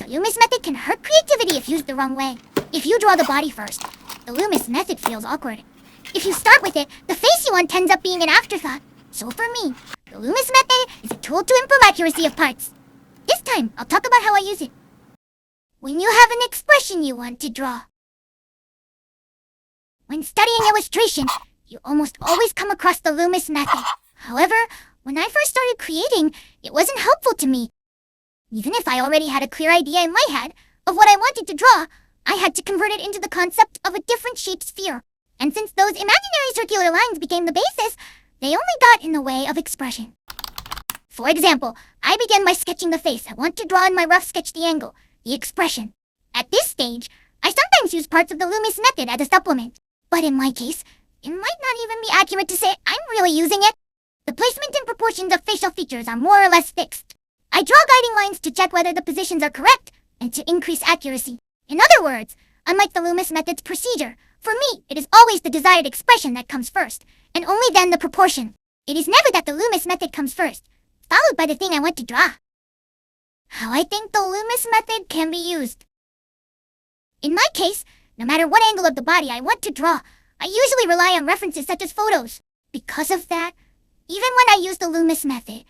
The Loomis method can hurt creativity if used the wrong way. If you draw the body first, the Loomis method feels awkward. If you start with it, the face you want ends up being an afterthought. So for me, the Loomis method is a tool to improve accuracy of parts. This time, I'll talk about how I use it. When you have an expression you want to draw. When studying illustration, you almost always come across the Loomis method. However, when I first started creating, it wasn't helpful to me. Even if I already had a clear idea in my head of what I wanted to draw, I had to convert it into the concept of a different shaped sphere. And since those imaginary circular lines became the basis, they only got in the way of expression. For example, I began by sketching the face I want to draw in my rough sketch the angle, the expression. At this stage, I sometimes use parts of the Loomis method as a supplement. But in my case, it might not even be accurate to say I'm really using it. The placement and proportions of facial features are more or less fixed. I draw guiding lines to check whether the positions are correct and to increase accuracy. In other words, unlike the Loomis method's procedure, for me, it is always the desired expression that comes first, and only then the proportion. It is never that the Loomis method comes first, followed by the thing I want to draw. How I think the Loomis method can be used. In my case, no matter what angle of the body I want to draw, I usually rely on references such as photos. Because of that, even when I use the Loomis method,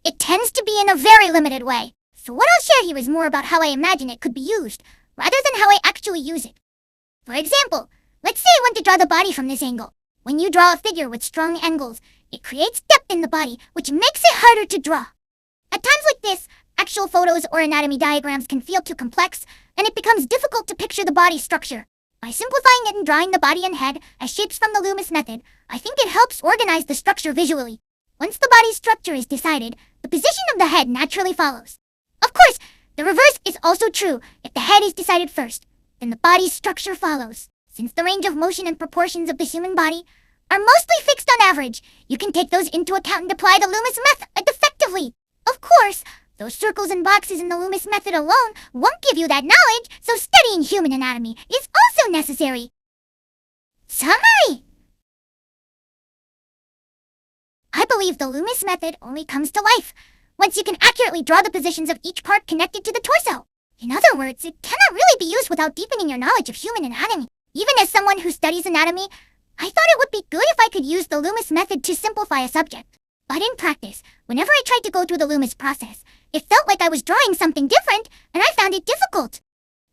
it tends to be in a very limited way. So what I'll share here is more about how I imagine it could be used, rather than how I actually use it. For example, let's say I want to draw the body from this angle. When you draw a figure with strong angles, it creates depth in the body, which makes it harder to draw. At times like this, actual photos or anatomy diagrams can feel too complex, and it becomes difficult to picture the body structure. By simplifying it and drawing the body and head as shapes from the Loomis method, I think it helps organize the structure visually. Once the body's structure is decided, the position of the head naturally follows. Of course, the reverse is also true. If the head is decided first, then the body's structure follows. Since the range of motion and proportions of the human body are mostly fixed on average, you can take those into account and apply the Loomis method effectively. Of course, those circles and boxes in the Loomis method alone won't give you that knowledge, so studying human anatomy is also necessary. Summary! I believe the Loomis method only comes to life once you can accurately draw the positions of each part connected to the torso. In other words, it cannot really be used without deepening your knowledge of human anatomy. Even as someone who studies anatomy, I thought it would be good if I could use the Loomis method to simplify a subject. But in practice, whenever I tried to go through the Loomis process, it felt like I was drawing something different, and I found it difficult.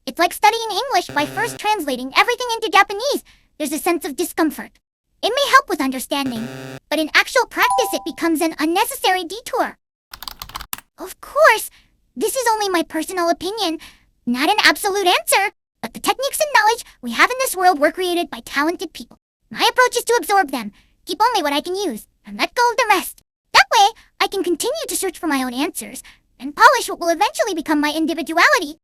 It's like studying English by first translating everything into Japanese. There's a sense of discomfort. It may help with understanding, but in actual practice it becomes an unnecessary detour. Of course, this is only my personal opinion, not an absolute answer, but the techniques and knowledge we have in this world were created by talented people. My approach is to absorb them, keep only what I can use, and let go of the rest. That way, I can continue to search for my own answers, and polish what will eventually become my individuality.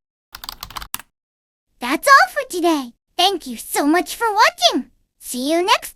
That's all for today. Thank you so much for watching. See you next time.